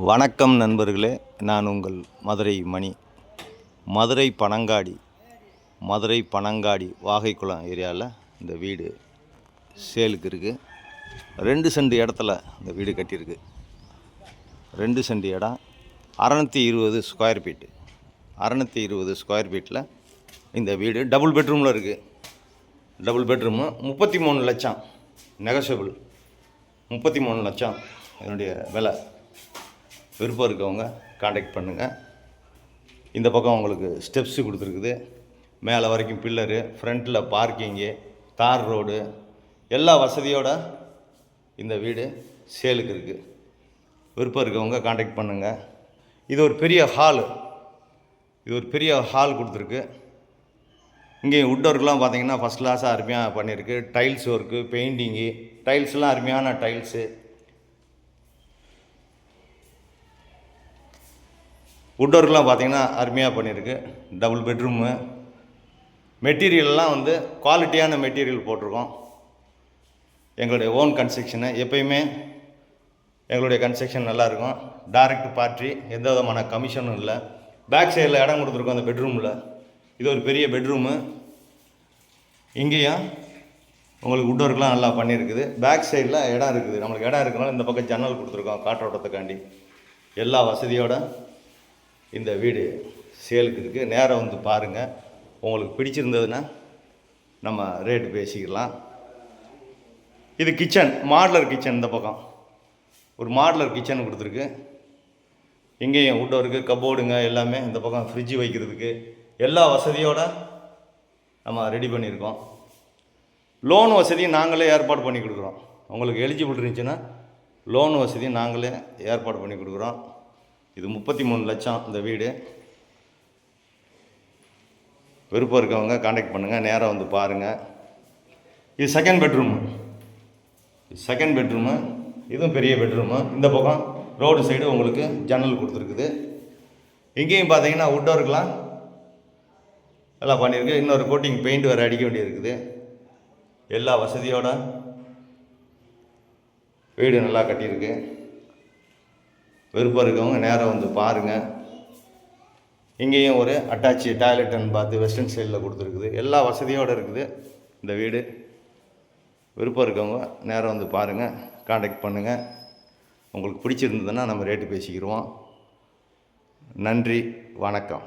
வணக்கம் நண்பர்களே, நான் உங்கள் மதுரை மணி. மதுரை பனங்காடி வாகைக்குளம் ஏரியாவில் இந்த வீடு சேலுக்கு இருக்குது. 2 சென்ட் இடத்துல இந்த வீடு கட்டியிருக்கு. 2 சென்ட் இடம், 620 ஸ்கொயர் ஃபீட்டு. 620 ஸ்கொயர் ஃபீட்டில் இந்த வீடு டபுள் பெட்ரூமில் இருக்குது. டபுள் பெட்ரூமு 33 லட்சம், நெகோஷியபிள். 33 லட்சம் இதனுடைய விலை. விருப்பம் இருக்கவங்க காண்டாக்ட் பண்ணுங்கள். இந்த பக்கம் உங்களுக்கு ஸ்டெப்ஸு கொடுத்துருக்குது, மேலே வரைக்கும் பில்லரு, ஃப்ரண்ட்டில் பார்க்கிங்கு, தார் ரோடு, எல்லா வசதியோடு இந்த வீடு சேலுக்கு இருக்குது. விருப்பம் இருக்கவங்க காண்டாக்ட் பண்ணுங்கள். இது ஒரு பெரிய ஹால் கொடுத்துருக்கு. இங்கே வுட் ஒர்க்லாம் பார்த்தீங்கன்னா ஃபஸ்ட் கிளாஸாக அருமையாக பண்ணியிருக்கு. டைல்ஸ் ஒர்க்கு, பெயிண்டிங்கு, டைல்ஸ்லாம் அருமையான டைல்ஸு. வுட் ஒர்க்லாம் பார்த்தீங்கன்னா அருமையாக பண்ணியிருக்கு. Double bedroom. மெட்டீரியல்லாம் குவாலிட்டியான மெட்டீரியல் போட்டிருக்கோம். எங்களுடைய ஓன் கன்ஸ்ட்ரக்ஷனு. எப்பயுமே எங்களுடைய கன்ஸ்ட்ரக்ஷன் நல்லாயிருக்கும். டைரக்ட் பார்ட்டி, எந்த விதமான கமிஷனும் இல்லை. பேக் சைடில் இடம் கொடுத்துருக்கோம் அந்த பெட்ரூமில். இது ஒரு பெரிய பெட்ரூமு. இங்கேயும் உங்களுக்கு வுட் ஒர்க்லாம் நல்லா பண்ணியிருக்குது. பேக் சைடில் இடம் இருக்குது. நம்மளுக்கு இடம் இருக்கிறனால இந்த பக்கம் ஜன்னல் கொடுத்துருக்கோம் காற்றோட்டத்துக்காண்டி. எல்லா வசதியோடு இந்த வீடு சேலுக்கு இருக்குது. நேரம் பாருங்கள். உங்களுக்கு பிடிச்சிருந்ததுன்னா நம்ம ரேட்டு பேசிக்கலாம். இது கிச்சன், மாடுலர் கிச்சன். இந்த பக்கம் ஒரு மாடுலர் கிச்சன் கொடுத்துருக்கு. இங்கேயும் வுட் ஒர்க்கு, கப்போர்டுங்க எல்லாமே. இந்த பக்கம் ஃப்ரிட்ஜு வைக்கிறதுக்கு எல்லா வசதியோடு நம்ம ரெடி பண்ணியிருக்கோம். லோன் வசதியும் நாங்களே ஏற்பாடு பண்ணி கொடுக்குறோம். உங்களுக்கு எலிஜிபிள் இருந்துச்சுன்னா லோன் வசதியும் நாங்களே ஏற்பாடு பண்ணி கொடுக்குறோம். இது 33 லட்சம் இந்த வீடு. விருப்பம் இருக்கவங்க காண்டாக்ட் பண்ணுங்கள், நேராக பாருங்கள். இது செகண்ட் பெட்ரூமு. இதுவும் பெரிய பெட்ரூமு. இந்த பக்கம் ரோடு சைடு உங்களுக்கு ஜன்னல் கொடுத்துருக்குது. இங்கேயும் பார்த்தீங்கன்னா வுட் ஒர்க்லாம் எல்லாம் பண்ணியிருக்கு. இன்னொரு கோட்டிங் பெயிண்ட் வேறு அடிக்க வேண்டியிருக்குது. எல்லா வசதியோட வீடு நல்லா கட்டியிருக்கு. விருப்பம் இருக்கவங்க நேராக பாருங்கள். இங்கேயும் ஒரு அட்டாச்சு டாய்லெட் அண்ட் பாத்து வெஸ்டர்ன் ஸ்டைலில் கொடுத்துருக்குது. எல்லா வசதியோடு இருக்குது இந்த வீடு. விருப்பம் இருக்கவங்க நேராக பாருங்கள், காண்டாக்ட் பண்ணுங்கள். உங்களுக்கு பிடிச்சிருந்ததுன்னா நம்ம ரேட்டு பேசிக்கிடுவோம். நன்றி, வணக்கம்.